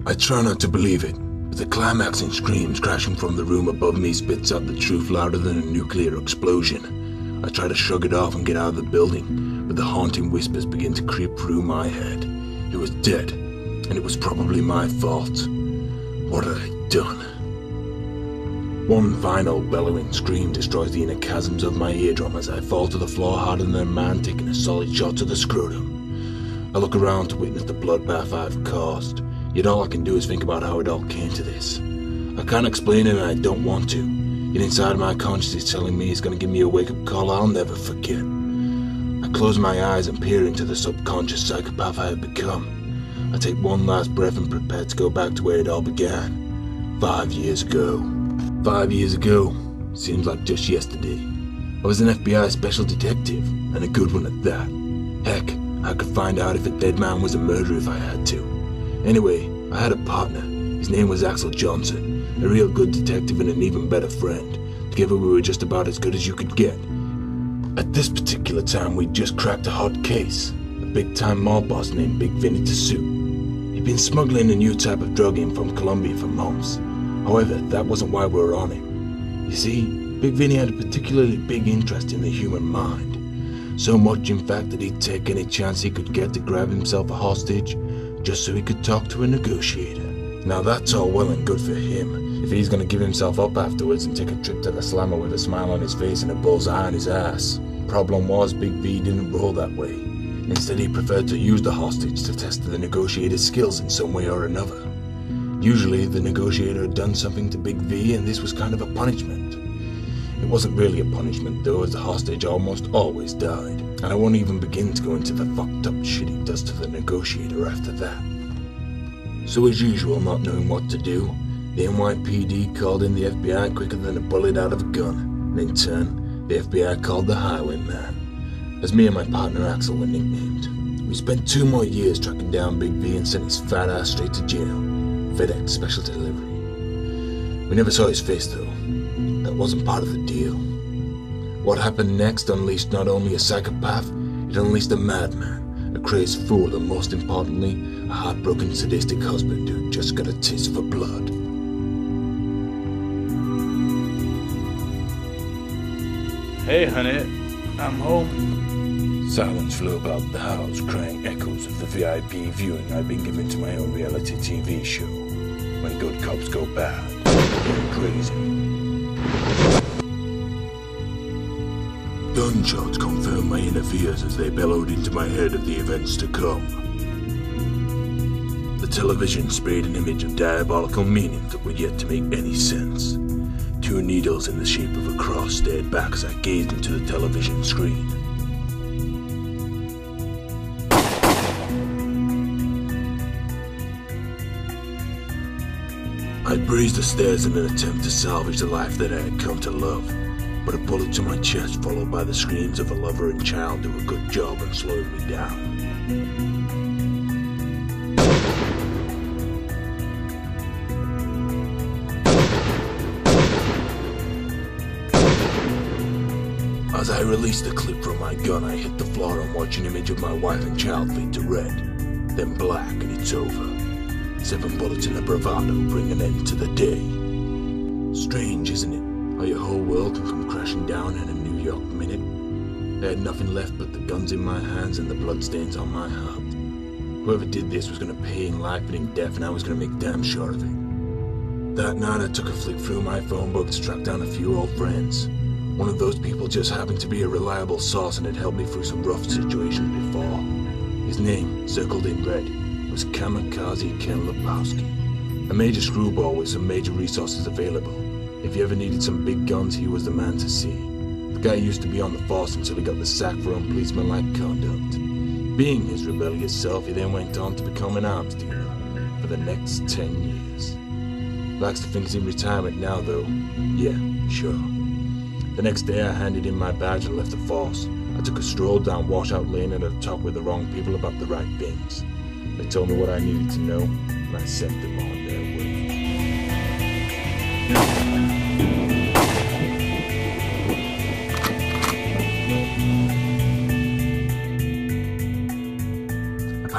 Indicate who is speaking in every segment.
Speaker 1: I try not to believe it, but the climaxing screams crashing from the room above me spits out the truth louder than a nuclear explosion. I try to shrug it off and get out of the building, but the haunting whispers begin to creep through my head. It was dead, and it was probably my fault. What had I done? One final bellowing scream destroys the inner chasms of my eardrum as I fall to the floor harder than a man taking a solid shot to the scrotum. I look around to witness the bloodbath I've caused, yet all I can do is think about how it all came to this. I can't explain it and I don't want to, yet inside my conscience is telling me it's going to give me a wake-up call I'll never forget. I close my eyes and peer into the subconscious psychopath I have become. I take one last breath and prepare to go back to where it all began. 5 years ago. 5 years ago. Seems like just yesterday. I was an FBI special detective, and a good one at that. Heck, I could find out if a dead man was a murderer if I had to. Anyway, I had a partner. His name was Axel Johnson, a real good detective and an even better friend. Together we were just about as good as you could get. At this particular time we'd just cracked a hot case. A big-time mob boss named Big Vinny to suit. He'd been smuggling a new type of drug in from Colombia for months. However, that wasn't why we were on him. You see, Big Vinny had a particularly big interest in the human mind. So much, in fact, that he'd take any chance he could get to grab himself a hostage, just so he could talk to a negotiator. Now that's all well and good for him, if he's gonna give himself up afterwards and take a trip to the slammer with a smile on his face and a bullseye on his ass. Problem was, Big V didn't roll that way. Instead, he preferred to use the hostage to test the negotiator's skills in some way or another. Usually, the negotiator had done something to Big V, and this was kind of a punishment. It wasn't really a punishment, though, as the hostage almost always died, and I won't even begin to go into the fucked up shit he does to the negotiator after that. So as usual, not knowing what to do, the NYPD called in the FBI quicker than a bullet out of a gun, and in turn, the FBI called the Highwayman, as me and my partner Axel were nicknamed. We spent 2 more years tracking down Big V and sent his fat ass straight to jail. FedEx special delivery. We never saw his face though. That wasn't part of the deal. What happened next unleashed not only a psychopath, it unleashed a madman, a crazed fool, and most importantly, a heartbroken sadistic husband who just got a taste for blood.
Speaker 2: Hey honey, I'm home.
Speaker 1: Silence flew about the house, crying echoes of the VIP viewing I'd been given to my own reality TV show. When good cops go bad, they're crazy. Gunshots confirmed my inner fears as they bellowed into my head of the events to come. The television sprayed an image of diabolical meanings that were yet to make any sense. 2 needles in the shape of a cross stared back as I gazed into the television screen. I breezed the stairs in an attempt to salvage the life that I had come to love, but a bullet to my chest followed by the screams of a lover and child do a good job in slowing me down. As I released the clip from my gun, I hit the floor and watched an image of my wife and child fade to red, then black, and it's over. 7 bullets in a bravado bring an end to the day. Strange, isn't it? How your whole world can come crashing down in a New York minute. I had nothing left but the guns in my hands and the bloodstains on my heart. Whoever did this was going to pay in life and in death, and I was going to make damn sure of it. That night I took a flick through my phone book to track down a few old friends. One of those people just happened to be a reliable source and had helped me through some rough situations before. His name, circled in red, was Kamikaze Ken Lebowski, a major screwball with some major resources available. If you ever needed some big guns, he was the man to see. The guy used to be on the force until he got the sack for unpolicemanlike conduct. Being his rebellious self, he then went on to become an arms dealer for the next 10 years. Likes to think he's in retirement now though. Yeah, sure. The next day I handed in my badge and left the force. I took a stroll down Washout Lane and had a talk with the wrong people about the right things. They told me what I needed to know, and I sent them on their way.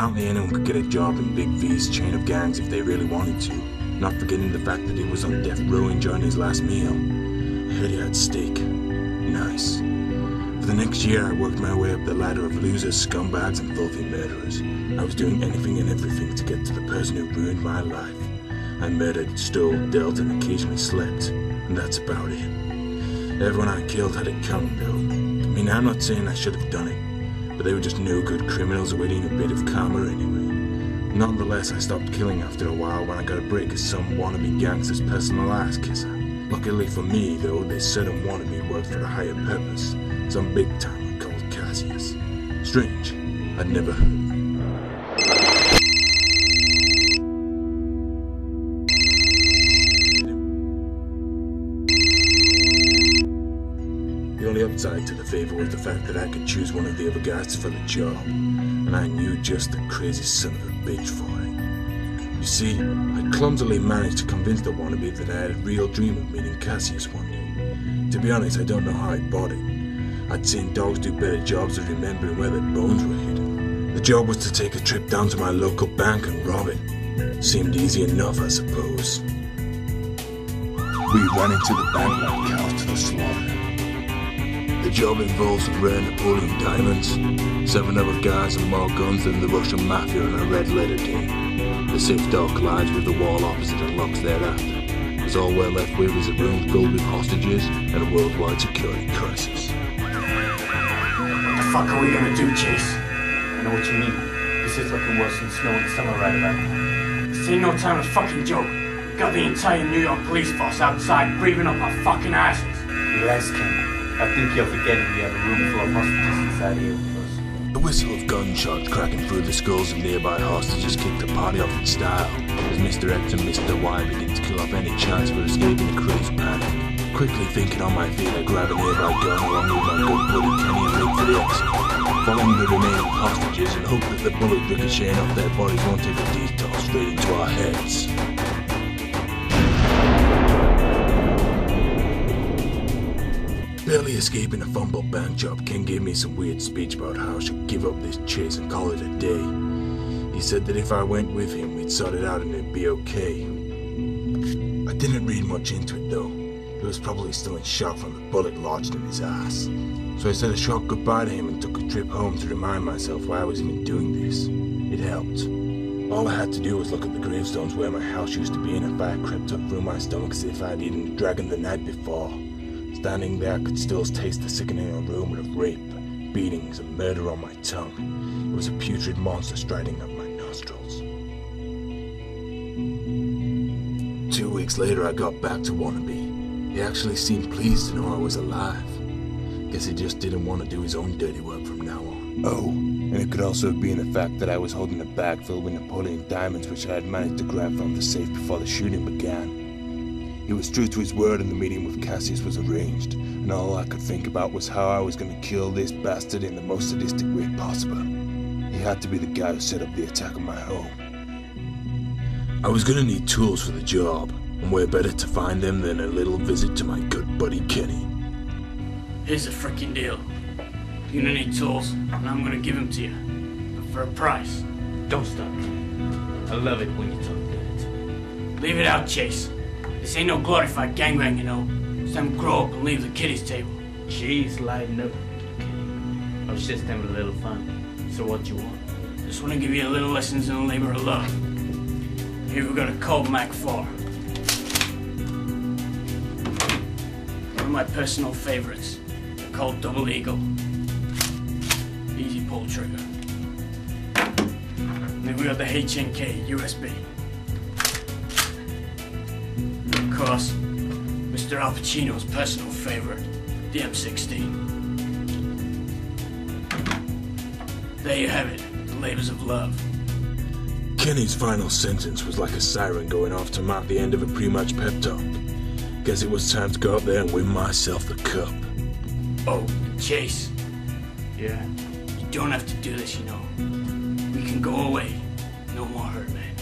Speaker 1: Apparently anyone could get a job in Big V's chain of gangs if they really wanted to, not forgetting the fact that he was on death row enjoying his last meal. I heard he had steak. Nice. For the next year, I worked my way up the ladder of losers, scumbags, and filthy murderers. I was doing anything and everything to get to the person who ruined my life. I murdered, stole, dealt, and occasionally slept, and that's about it. Everyone I killed had it coming, though. I mean, I'm not saying I should have done it, but they were just no-good criminals awaiting a bit of karma anyway. Nonetheless, I stopped killing after a while when I got a break as some wannabe gangster's personal ass kisser. Luckily for me, though, this certain wannabe worked for a higher purpose. Some big-timer called Cassius. Strange. I'd never heard of him. The only upside to the favor was the fact that I could choose one of the other guys for the job, and I knew just the crazy son of a bitch for it. You see, I clumsily managed to convince the wannabe that I had a real dream of meeting Cassius one day. To be honest, I don't know how I bought it. I'd seen dogs do better jobs of remembering where their bones were hidden. The job was to take a trip down to my local bank and rob it. Seemed easy enough, I suppose. We ran into the bank like cows to the slaughter. The job involved some rare Napoleon diamonds, 7 other guys and more guns than the Russian mafia and a red letter team. The safe door collides with the wall opposite and locks thereafter. As all we're left with is a room filled with hostages and a worldwide security crisis.
Speaker 3: What the fuck are we gonna do, Chase? I know what you mean. This is looking worse than snow in summer right about now. This ain't no time to fucking joke. We got the entire New York police force outside breathing up our fucking asses.
Speaker 4: Relax, Ken. I think you're forgetting we have a room full of hostages inside here with us.
Speaker 1: The whistle of gunshots cracking through the skulls of nearby hostages kicked the party off in style, as Mr. X and Mr. Y begin to kill off any chance for escaping the crazed panic. Quickly thinking on my feet, I grab a nearby gun along with my good buddy Kenny and make for the exit, following the remaining hostages and hope that the bullet ricocheting off their bodies won't take a detour straight into our heads. Barely escaping a fumbled bank job, Ken gave me some weird speech about how I should give up this chase and call it a day. He said that if I went with him, we'd sort it out and it'd be okay. I didn't read much into it though. He was probably still in shock from the bullet lodged in his ass. So I said a short goodbye to him and took a trip home to remind myself why I was even doing this. It helped. All I had to do was look at the gravestones where my house used to be, and a fire crept up through my stomach as if I'd eaten a dragon the night before. Standing there, I could still taste the sickening aroma of rape, beatings, and murder on my tongue. It was a putrid monster striding up my nostrils. 2 weeks later, I got back to Wannabe. He actually seemed pleased to know I was alive. Guess he just didn't want to do his own dirty work from now on. Oh, and it could also have been the fact that I was holding a bag filled with Napoleon diamonds which I had managed to grab from the safe before the shooting began. He was true to his word and the meeting with Cassius was arranged, and all I could think about was how I was going to kill this bastard in the most sadistic way possible. He had to be the guy who set up the attack on my home. I was going to need tools for the job, and where better to find them than a little visit to my good buddy Kenny.
Speaker 3: Here's the freaking deal. You're gonna need tools, and I'm gonna give them to you. But for a price.
Speaker 4: Don't stop. I love it when you talk dirty.
Speaker 3: Leave it out, Chase. This ain't no glorified gangbang, you know. It's time to grow up and leave the kiddies table.
Speaker 4: Jeez, lighten up. I was just having a little fun. So what you want?
Speaker 3: Just want to give you a little lessons in the labor of love. Here we got a Colt Mac 4. One of my personal favorites. They're called Double Eagle. Easy pull trigger. And then we got the HNK USB. And of course, Mr. Al Pacino's personal favorite, the M16. There you have it, the labors of love.
Speaker 1: Kenny's final sentence was like a siren going off to mark the end of a pre-match pep talk. Guess it was time to go out there and win myself the cup.
Speaker 3: Oh, Chase.
Speaker 4: Yeah?
Speaker 3: You don't have to do this, you know. We can go away. No more hurt, man.